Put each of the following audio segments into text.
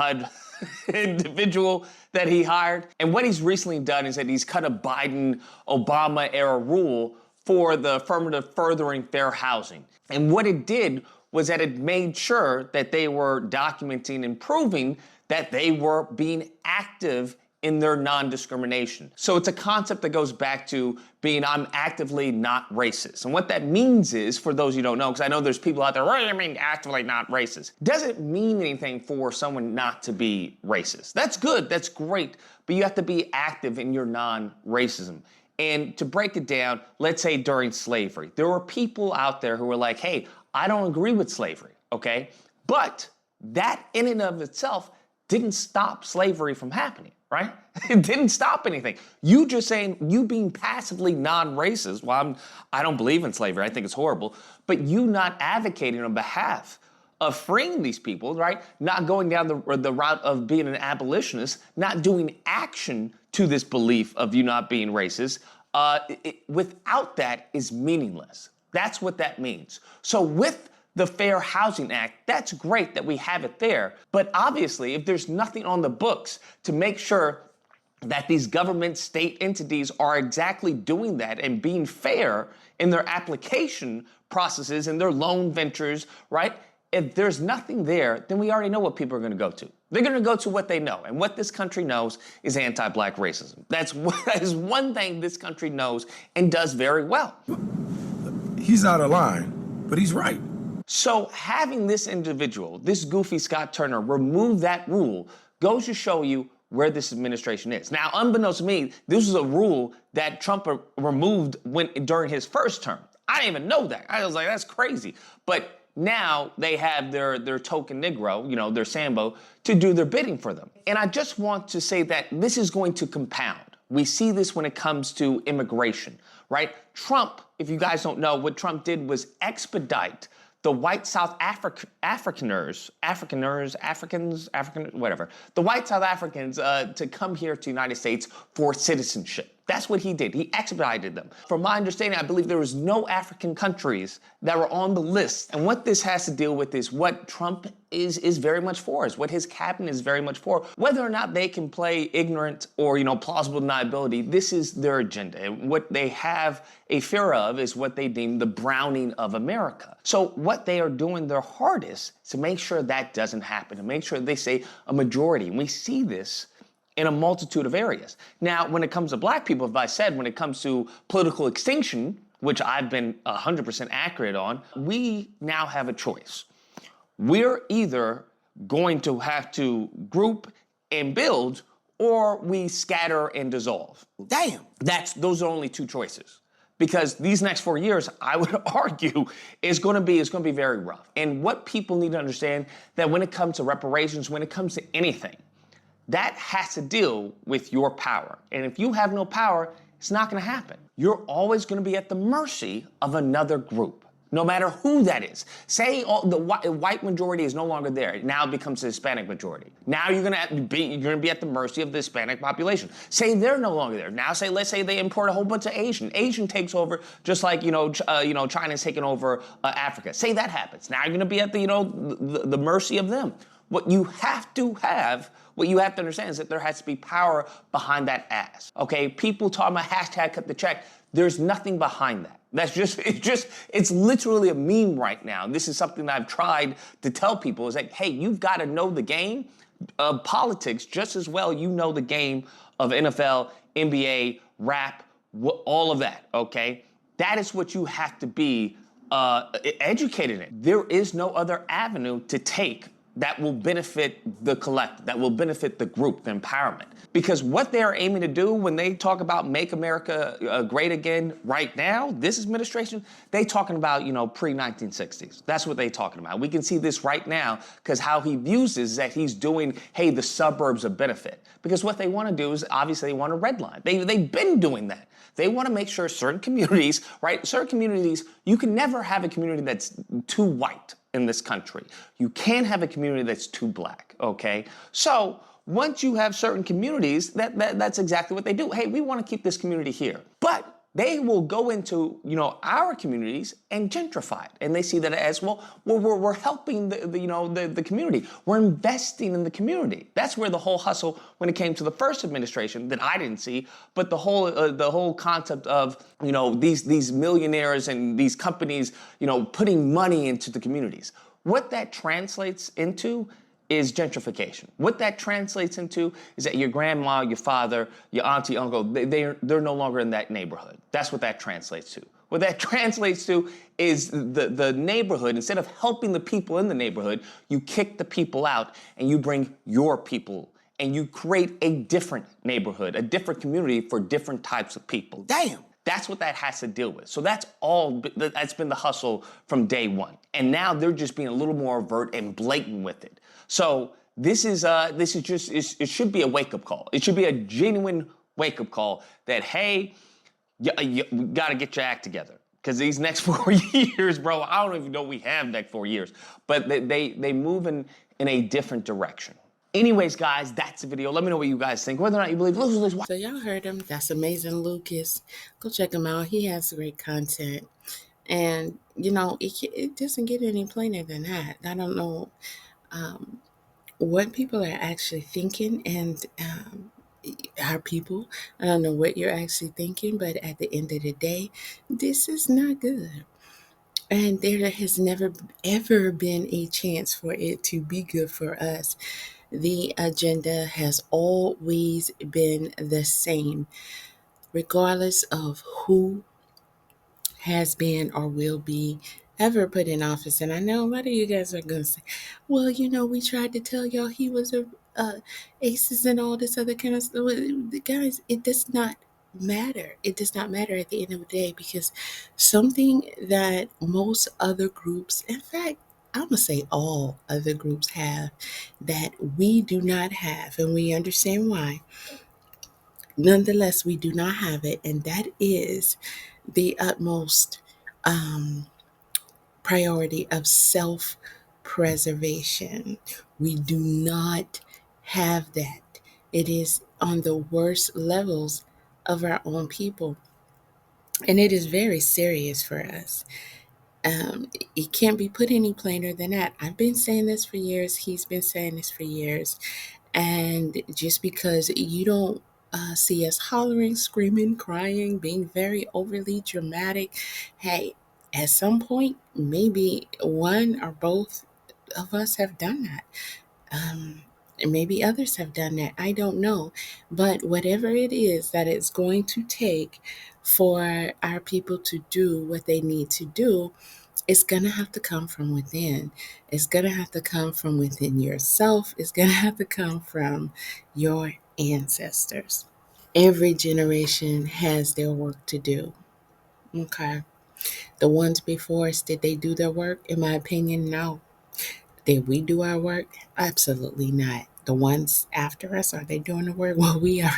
HUD individual that he hired. And what he's recently done is that he's cut a Biden-Obama era rule for the affirmative furthering fair housing. And what it did was that it made sure that they were documenting and proving that they were being active in their non-discrimination. So it's a concept that goes back to being, I'm actively not racist. And what that means is, for those who don't know, because I know there's people out there, what do you mean actively not racist? Doesn't mean anything for someone not to be racist. That's good, that's great, but you have to be active in your non-racism. And to break it down, let's say during slavery, there were people out there who were like, hey, I don't agree with slavery, okay? But that in and of itself didn't stop slavery from happening, right? It didn't stop anything. You just saying, you being passively non-racist, well, I don't believe in slavery, I think it's horrible, but you not advocating on behalf of freeing these people, right? Not going down the route of being an abolitionist, not doing action to this belief of you not being racist, without that is meaningless. That's what that means. So with the Fair Housing Act, that's great that we have it there. But obviously, if there's nothing on the books to make sure that these government state entities are exactly doing that and being fair in their application processes and their loan ventures, right? If there's nothing there, then we already know what people are gonna go to. They're gonna go to what they know. And what this country knows is anti-black racism. That is one thing this country knows and does very well. He's out of line, but he's right. So having this individual, this goofy Scott Turner, remove that rule goes to show you where this administration is. Now, unbeknownst to me, this was a rule that Trump removed during his first term. I didn't even know that. I was like, that's crazy. But now they have their token Negro, you know, their Sambo, to do their bidding for them. And I just want to say that this is going to compound. We see this when it comes to immigration, right? Trump, if you guys don't know, what Trump did was expedite the white South Africans, whatever, the white South Africans to come here to the United States for citizenship. That's what he did. He expedited them. From my understanding, I believe there was no African countries that were on the list. And what this has to deal with is what Trump is very much for, is what his cabinet is very much for. Whether or not they can play ignorant or, you know, plausible deniability, this is their agenda. And what they have a fear of is what they deem the browning of America. So what they are doing their hardest to make sure that doesn't happen, to make sure they say a majority. And we see this in a multitude of areas. Now, when it comes to black people, as I said, when it comes to political extinction, which I've been 100% accurate on, we now have a choice. We're either going to have to group and build, or we scatter and dissolve. Damn. Those are only two choices. Because these next 4 years, I would argue, is going to be very rough. And what people need to understand, that when it comes to reparations, when it comes to anything, that has to deal with your power. And if you have no power, it's not gonna happen. You're always gonna be at the mercy of another group, no matter who that is. Say the white majority is no longer there. Now it becomes the Hispanic majority. Now you're gonna be at the mercy of the Hispanic population. Say they're no longer there. Now let's say they import a whole bunch of Asian. Asian takes over, just like China's taking over Africa. Say that happens. Now you're gonna be at the mercy of them. What you have to understand is that there has to be power behind that ass, okay? People talking about hashtag cut the check. There's nothing behind that. It's literally a meme right now. This is something that I've tried to tell people is like, hey, you've got to know the game of politics just as well you know the game of NFL, NBA, rap, all of that, okay? That is what you have to be educated in. There is no other avenue to take that will benefit the collective, that will benefit the group, the empowerment. Because what they're aiming to do when they talk about make America great again right now, this administration, they talking about, pre-1960s. That's what they talking about. We can see this right now because how he views this is that he's doing, hey, the suburbs a benefit. Because what they want to do is obviously they want to redline. They've been doing that. They want to make sure certain communities, right? Certain communities, you can never have a community that's too white in this country. You can't have a community that's too black, okay? So once you have certain communities, that's exactly what they do. Hey, we want to keep this community here. But they will go into, our communities and gentrify it. And they see that as, well, we're helping the community. We're investing in the community. That's where the whole hustle, when it came to the first administration, that I didn't see, but the whole concept of, these millionaires and these companies, putting money into the communities. What that translates into is gentrification. What that translates into is that your grandma, your father, your auntie, uncle, they're no longer in that neighborhood. That's what that translates to. What that translates to is the neighborhood, instead of helping the people in the neighborhood, you kick the people out and you bring your people and you create a different neighborhood, a different community for different types of people. Damn. That's what that has to deal with. So that's been the hustle from day one. And now they're just being a little more overt and blatant with it. So this is just, it should be a wake-up call. It should be a genuine wake-up call that, hey, you got to get your act together. Because these next 4 years, bro, I don't even know we have next 4 years. But they move in a different direction. Anyways, guys, that's the video. Let me know what you guys think. Whether or not you believe Lucas. So y'all heard him. That's Amazing Lucas. Go check him out. He has great content. And, it doesn't get any plainer than that. I don't know what people are actually thinking, and our people. I don't know what you're actually thinking, but at the end of the day, this is not good. And there has never, ever been a chance for it to be good for us. The agenda has always been the same, regardless of who has been or will be ever put in office. And I know a lot of you guys are going to say, well, we tried to tell y'all he was a aces and all this other kind of stuff. Guys, it does not matter. It does not matter at the end of the day, because something that most other groups, in fact, I'm going to say all other groups have, that we do not have, and we understand why. Nonetheless, we do not have it, and that is the utmost priority of self-preservation. We do not have that. It is on the worst levels of our own people, and it is very serious for us. It can't be put any plainer than that. I've been saying this for years. He's been saying this for years. And just because you don't see us hollering, screaming, crying, being very overly dramatic, hey, at some point, maybe one or both of us have done that. And maybe others have done that. I don't know. But whatever it is that it's going to take for our people to do what they need to do, it's going to have to come from within. It's going to have to come from within yourself. It's going to have to come from your ancestors. Every generation has their work to do. Okay. The ones before us, did they do their work? In my opinion, no. Did we do our work? Absolutely not. The ones after us, are they doing the work? Well, we are.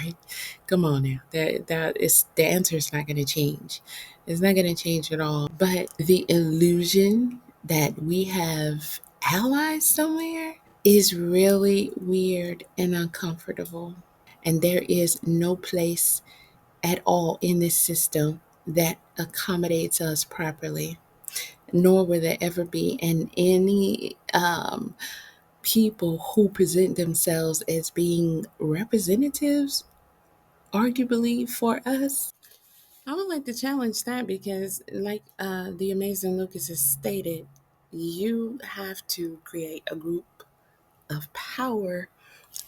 Come on now. That is, the answer is not going to change. It's not going to change at all. But the illusion that we have allies somewhere is really weird and uncomfortable. And there is no place at all in this system that accommodates us properly, nor will there ever be. And any people who present themselves as being representatives, arguably, for us, I would like to challenge that, because like the Amazing Lucas has stated, you have to create a group of power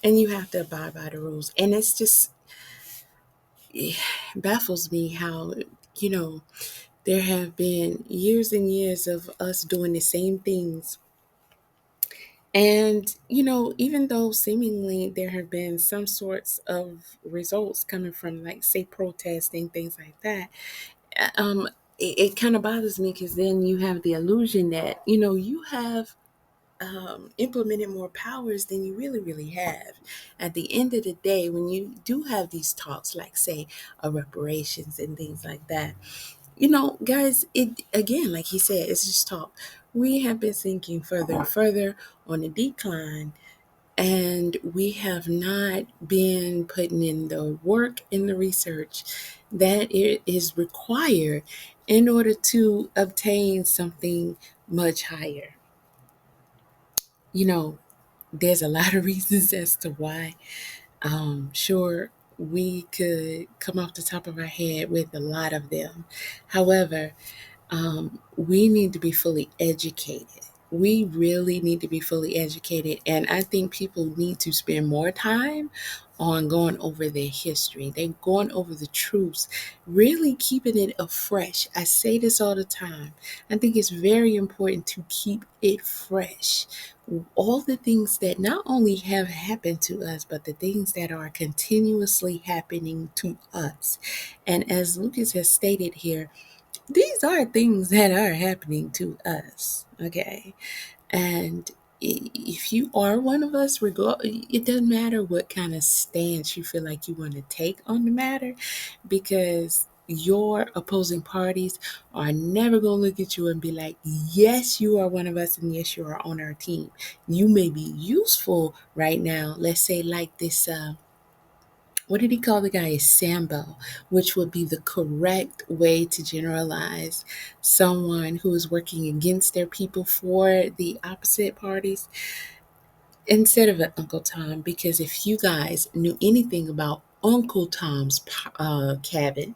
and you have to abide by the rules. And it's just, it baffles me how, there have been years and years of us doing the same things. And, even though seemingly there have been some sorts of results coming from, like, say, protesting, things like that, it kind of bothers me, because then you have the illusion that, you have implemented more powers than you really, really have. At the end of the day, when you do have these talks, like, say, reparations and things like that, guys, it, again, like he said, it's just talk. We have been sinking further and further on a decline, and we have not been putting in the work and the research that it is required in order to obtain something much higher. You know, there's a lot of reasons as to why. Sure, we could come off the top of our head with a lot of them. However, we need to be fully educated. We really need to be fully educated. And I think people need to spend more time on going over their history. They're going over the truths, really keeping it afresh. I say this all the time. I think it's very important to keep it fresh. All the things that not only have happened to us, but the things that are continuously happening to us. And as Lucas has stated here, these are things that are happening to us, okay? And if you are one of us, it doesn't matter what kind of stance you feel like you want to take on the matter, because your opposing parties are never going to look at you and be like, yes, you are one of us, and yes, you are on our team. You may be useful right now, let's say like this what did he call the guy? Sambo, which would be the correct way to generalize someone who is working against their people for the opposite parties instead of an Uncle Tom. Because if you guys knew anything about Uncle Tom's cabin,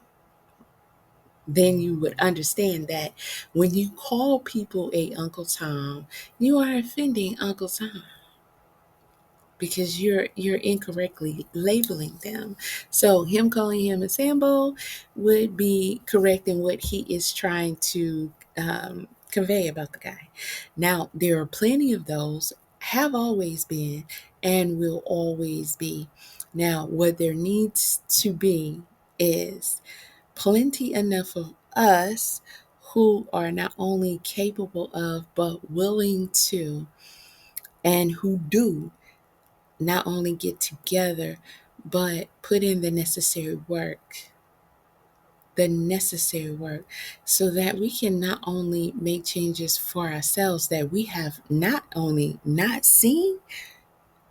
then you would understand that when you call people a Uncle Tom, you are offending Uncle Tom, because you're incorrectly labeling them. So him calling him a Sambo would be correct in what he is trying to convey about the guy. Now, there are plenty of those, have always been, and will always be. Now, what there needs to be is plenty enough of us who are not only capable of, but willing to, and who do not only get together, but put in the necessary work, so that we can not only make changes for ourselves that we have not only not seen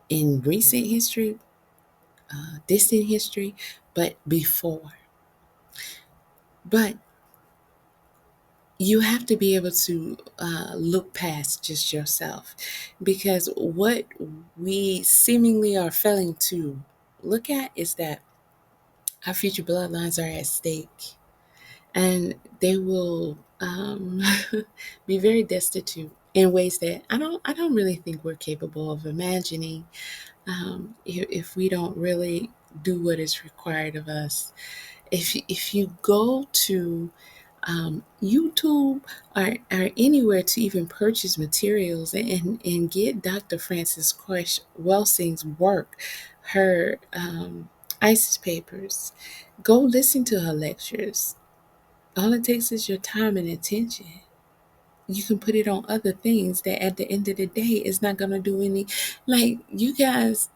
in recent history, distant history, but before. But you have to be able to look past just yourself, because what we seemingly are failing to look at is that our future bloodlines are at stake, and they will be very destitute in ways that I don't really think we're capable of imagining, if we don't really do what is required of us. If you go to YouTube or anywhere to even purchase materials and get Dr. Frances Cress Welsing's work, her ISIS papers, go listen to her lectures. All it takes is your time and attention. You can put it on other things that at the end of the day is not going to do any. Like, you guys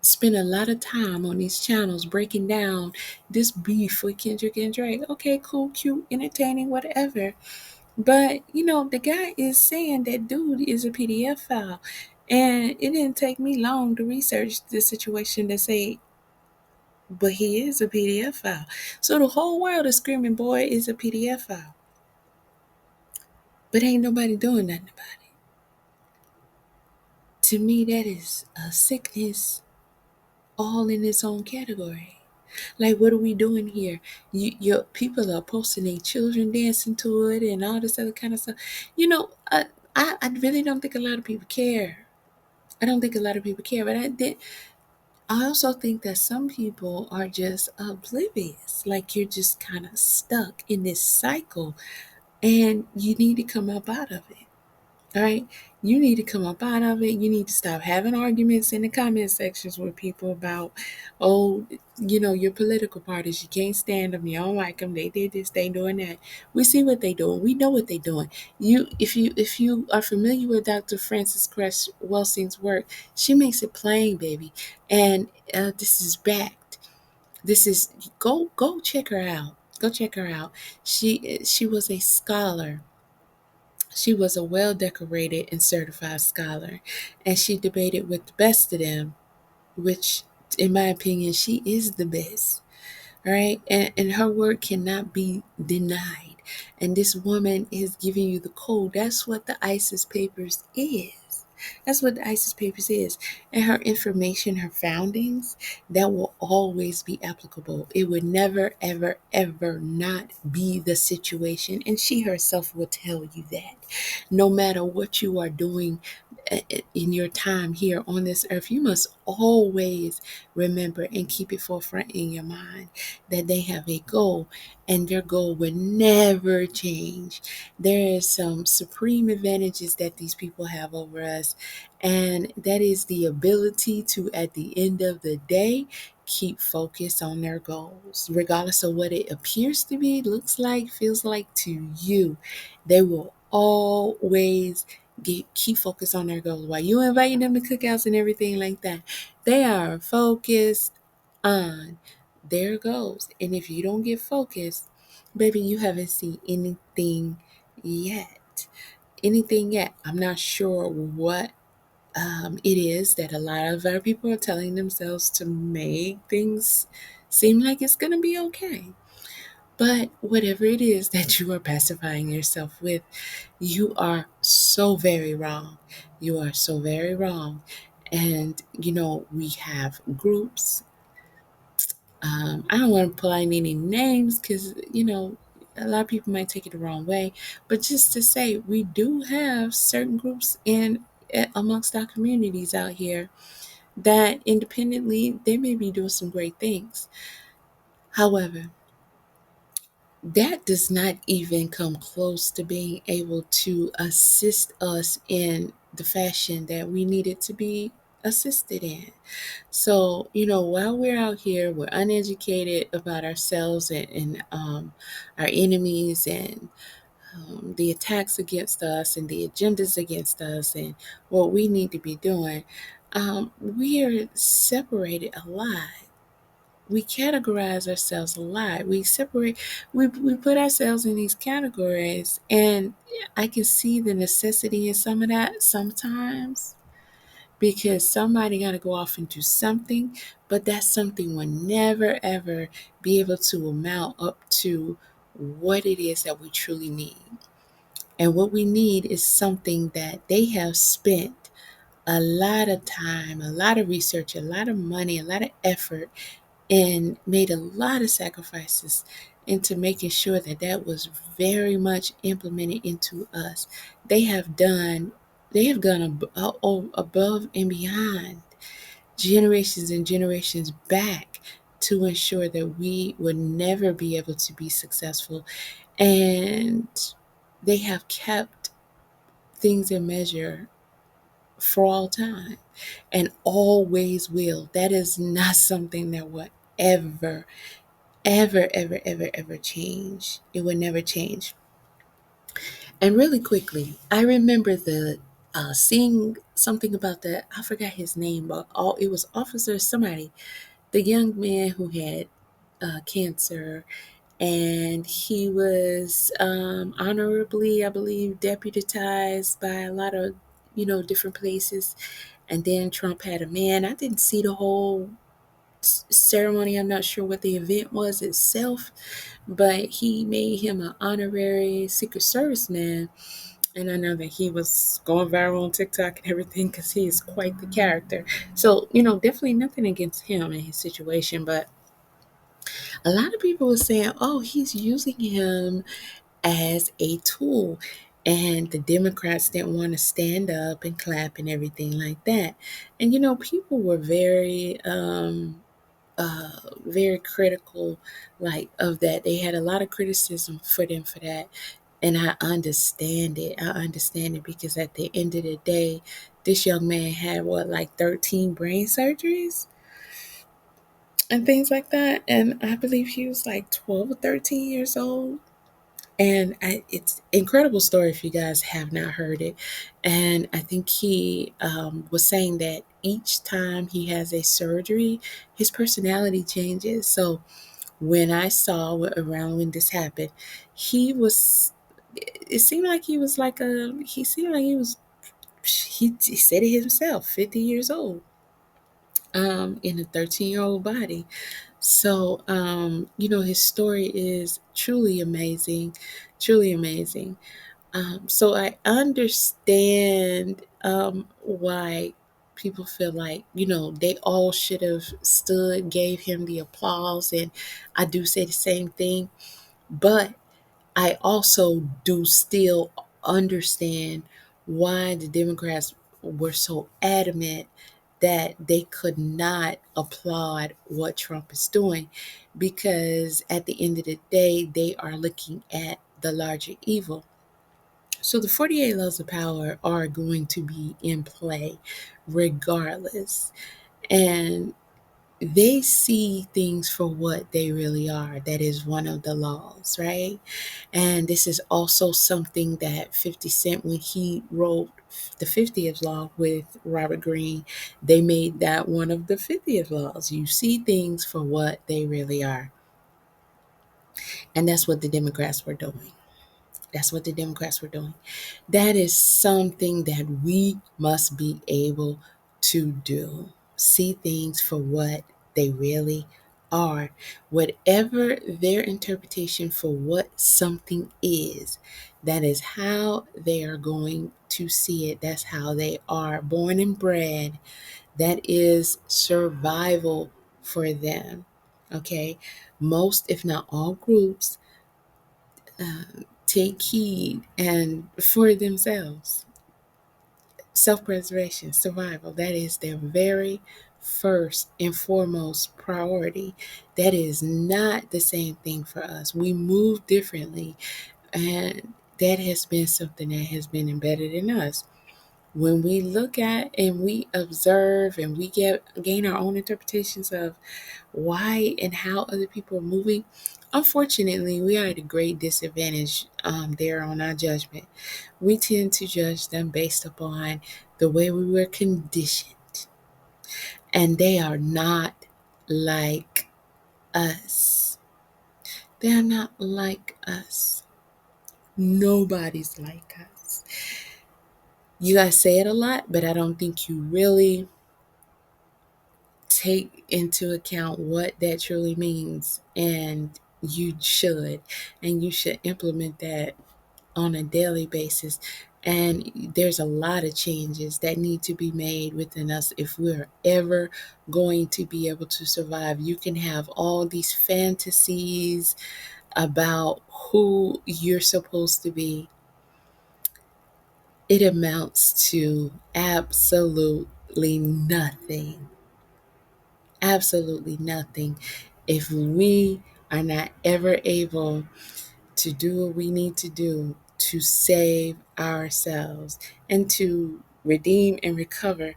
spend a lot of time on these channels breaking down this beef with Kendrick and Drake. Okay, cool, cute, entertaining, whatever. But, the guy is saying that dude is a PDF file. And it didn't take me long to research the situation to say, but he is a PDF file. So the whole world is screaming, boy, is a PDF file. But ain't nobody doing nothing about it. To me, that is a sickness all in its own category. Like, what are we doing here? Your people are posting their children dancing to it and all this other kind of stuff. I really don't think a lot of people care. I don't think a lot of people care, but I also think that some people are just oblivious. Like, you're just kind of stuck in this cycle, and you need to come up out of it. All right. You need to come up out of it. You need to stop having arguments in the comment sections with people about, oh, your political parties. You can't stand them. You don't like them. They did this. They doing that. We see what they doing. We know what they doing. If you are familiar with Dr. Frances Cress Welsing's work, she makes it plain, baby. And this is backed. This is go check her out. Go check her out. She was a scholar. She was a well decorated and certified scholar, and she debated with the best of them, which, in my opinion, she is the best. All right. And her word cannot be denied. And this woman is giving you the code. That's what the ISIS papers is. That's what the ISIS papers is. And her information, her foundings, that will always be applicable. It would never, ever, ever not be the situation. And she herself will tell you that. No matter what you are doing in your time here on this earth, you must always remember and keep it forefront in your mind that they have a goal, and their goal will never change. There is some supreme advantages that these people have over us, and that is the ability to, at the end of the day, keep focused on their goals, regardless of what it appears to be, looks like, feels like to you. They will always keep focused on their goals. While you inviting them to cookouts and everything like that, they are focused on their goals. And if you don't get focused, baby, you haven't seen anything yet. Anything yet. I'm not sure what it is that a lot of our people are telling themselves to make things seem like it's going to be okay. But whatever it is that you are pacifying yourself with, you are so very wrong. You are so very wrong. And, we have groups. I don't want to pull out any names because, a lot of people might take it the wrong way. But just to say, we do have certain groups amongst our communities out here that independently, they may be doing some great things. However, that does not even come close to being able to assist us in the fashion that we needed to be assisted in. So, while we're out here, we're uneducated about ourselves and our enemies and the attacks against us and the agendas against us and what we need to be doing. We are separated a lot. We categorize ourselves a lot. We put ourselves in these categories, and I can see the necessity in some of that sometimes because somebody got to go off and do something, but that something will never ever be able to amount up to what it is that we truly need. And what we need is something that they have spent a lot of time, a lot of research, a lot of money, a lot of effort, and made a lot of sacrifices into making sure that that was very much implemented into us. They have done, they have gone above and beyond, generations and generations back, to ensure that we would never be able to be successful. And they have kept things in measure for all time and always will. That is not something that will ever, ever, ever, ever, ever change. It will never change. And really quickly, I remember the seeing something about that. I forgot his name, but it was Officer somebody, the young man who had cancer, and he was honorably, I believe, deputized by a lot of different places. And then Trump had a man. I didn't see the whole ceremony. I'm not sure what the event was itself, but he made him an honorary Secret Service man. And I know that he was going viral on TikTok and everything because he is quite the character. So, definitely nothing against him and his situation, but a lot of people were saying, oh, he's using him as a tool. And the Democrats didn't want to stand up and clap and everything like that. And, people were very critical of that. They had a lot of criticism for them for that. And I understand it. I understand it because at the end of the day, this young man had 13 brain surgeries and things like that. And I believe he was like 12 or 13 years old. And it's incredible story if you guys have not heard it. And I think he was saying that each time he has a surgery, his personality changes. So when I saw around when this happened, he was. It seemed like he was he seemed like he was. He said it himself, 50 years old, in a 13-year-old body. So, his story is truly amazing, truly amazing. So I understand why people feel like, they all should have stood, gave him the applause. And I do say the same thing. But I also do still understand why the Democrats were so adamant that they could not applaud what Trump is doing, because at the end of the day, they are looking at the larger evil. So the 48 laws of power are going to be in play regardless. And they see things for what they really are. That is one of the laws, right? And this is also something that 50 Cent, when he wrote the 50th law with Robert Greene, they made that one of the 50th laws. You see things for what they really are. And that's what the Democrats were doing. That's what the Democrats were doing. That is something that we must be able to do. See things for what they really are. Whatever their interpretation for what something is, that is how they are going to see it. That's how they are born and bred. That is survival for them. Okay? Most, if not all, groups take heed and for themselves. Self-preservation, survival, that is their very first and foremost priority. That is not the same thing for us. We move differently, and that has been something that has been embedded in us. When we look at and we observe and we gain our own interpretations of why and how other people are moving, unfortunately, we are at a great disadvantage there on our judgment. We tend to judge them based upon the way we were conditioned, and they are not like us. They are not like us. Nobody's like us. You guys say it a lot, but I don't think you really take into account what that truly means. And you should. And you should implement that on a daily basis. And there's a lot of changes that need to be made within us if we're ever going to be able to survive. You can have all these fantasies about who you're supposed to be. It amounts to absolutely nothing. Absolutely nothing if we are not ever able to do what we need to do to save ourselves and to redeem and recover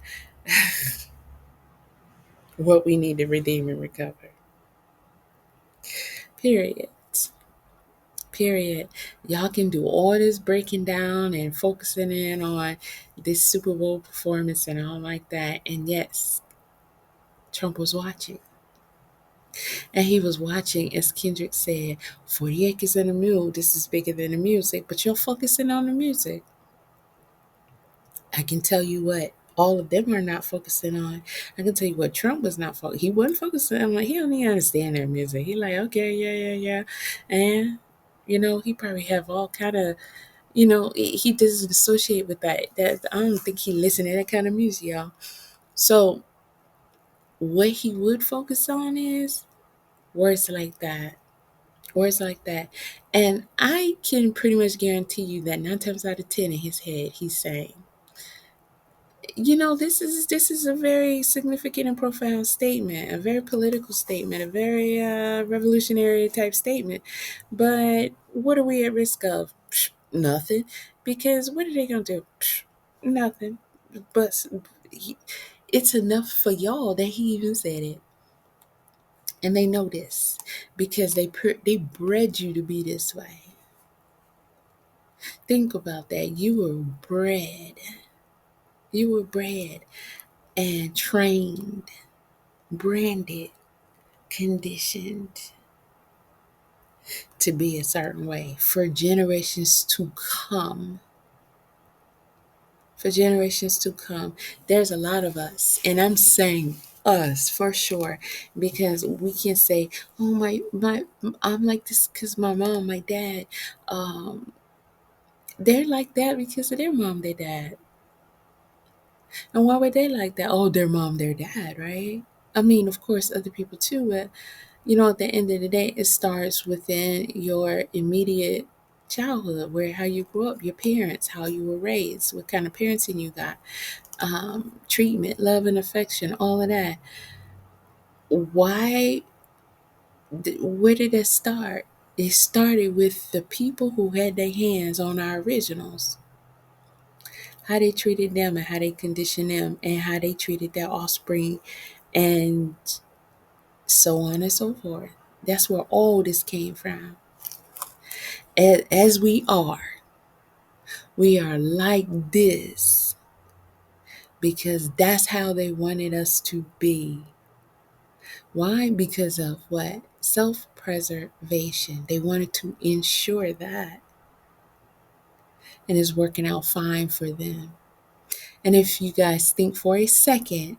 what we need to redeem and recover. Period. Period. Y'all can do all this breaking down and focusing in on this Super Bowl performance and all like that. And yes, Trump was watching. And he was watching, as Kendrick said, 40 acres and a mule. This is bigger than the music, but you're focusing on the music. I can tell you what all of them are not focusing on. I can tell you what Trump was not focusing. He wasn't focusing on. Like, he don't even understand their music. He like, okay, yeah. And, he probably have all kind of, he doesn't associate with that. That I don't think he listen to that kind of music, y'all. So what he would focus on is words like that. Words like that. And I can pretty much guarantee you that 9 times out of 10 in his head, he's saying, this is a very significant and profound statement, a very political statement, a very revolutionary type statement. But what are we at risk of? Psh, nothing. Because what are they going to do? Psh, nothing. But it's enough for y'all that he even said it. And they know this because they bred you to be this way. Think about that. You were bred and trained, branded, conditioned to be a certain way for generations to come. For generations to come. There's a lot of us, and I'm saying us for sure, because we can say, oh my, I'm like this because my mom, my dad, um they're like that because of their mom, their dad. And why were they like that? Oh, their mom, their dad, right? I mean, of course, other people too, but at the end of the day, it starts within your immediate childhood, where how you grew up, your parents, how you were raised, what kind of parenting you got, treatment, love, and affection, all of that. Why? Where did it start? It started with the people who had their hands on our originals, how they treated them and how they conditioned them and how they treated their offspring, and so on and so forth. That's where all this came from. As we are like this because that's how they wanted us to be. Why? Because of what? Self preservation. They wanted to ensure that. And it's working out fine for them. And if you guys think for a second,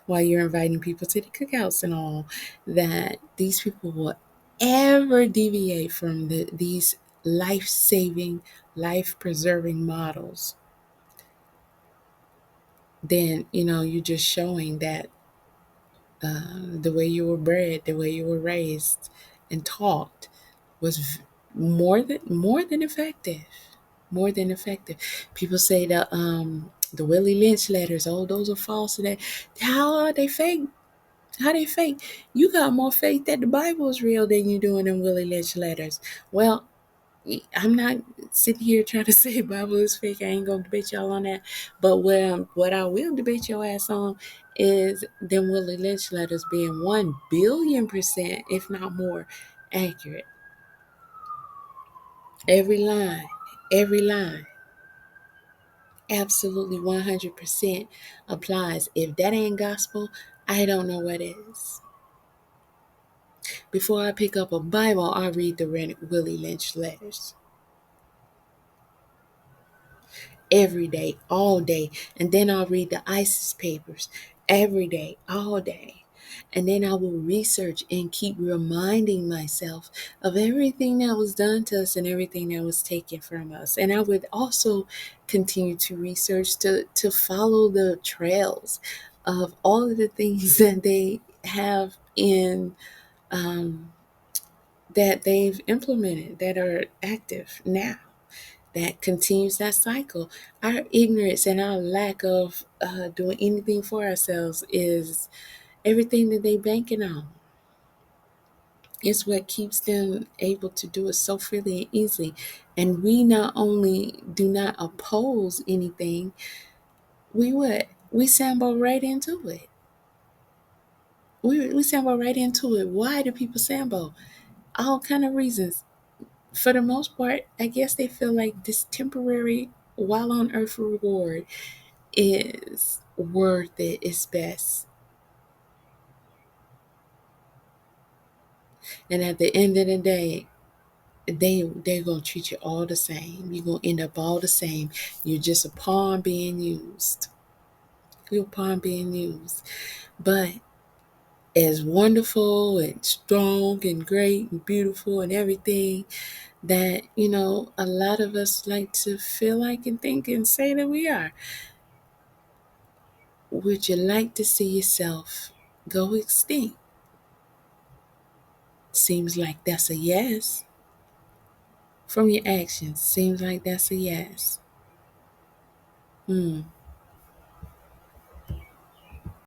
while you're inviting people to the cookouts and all, that these people will ever deviate from these life saving, life preserving models, then, you're just showing that the way you were bred, the way you were raised and taught was more than effective. More than effective. People say the Willie Lynch letters, oh, those are false. How are they fake? How they fake? You got more faith that the Bible is real than you do in them Willie Lynch letters. Well, I'm not sitting here trying to say Bible is fake. I ain't gonna debate y'all on that. But what I will debate your ass on is them Willie Lynch letters being 1 billion%, if not more, accurate. Every line, absolutely 100% applies. If that ain't gospel, I don't know what is. Before I pick up a Bible, I read the Willie Lynch letters. Every day, all day. And then I'll read the ISIS papers every day, all day. And then I will research and keep reminding myself of everything that was done to us and everything that was taken from us. And I would also continue to research to follow the trails of all of the things that they have in that they've implemented that are active now, that continues that cycle. Our ignorance and our lack of doing anything for ourselves is everything that they banking on. It's what keeps them able to do it so freely and easily. And we not only do not oppose anything, we sample right into it. We sample right into it. Why do people sample? All kind of reasons. For the most part, I guess they feel like this temporary while on earth reward is worth it, it's best. And at the end of the day, they're gonna treat you all the same. You're gonna end up all the same. You're just a pawn being used. You're a pawn being used. But as wonderful and strong and great and beautiful and everything that, a lot of us like to feel like and think and say that we are, would you like to see yourself go extinct? Seems like that's a yes. From your actions, seems like that's a yes.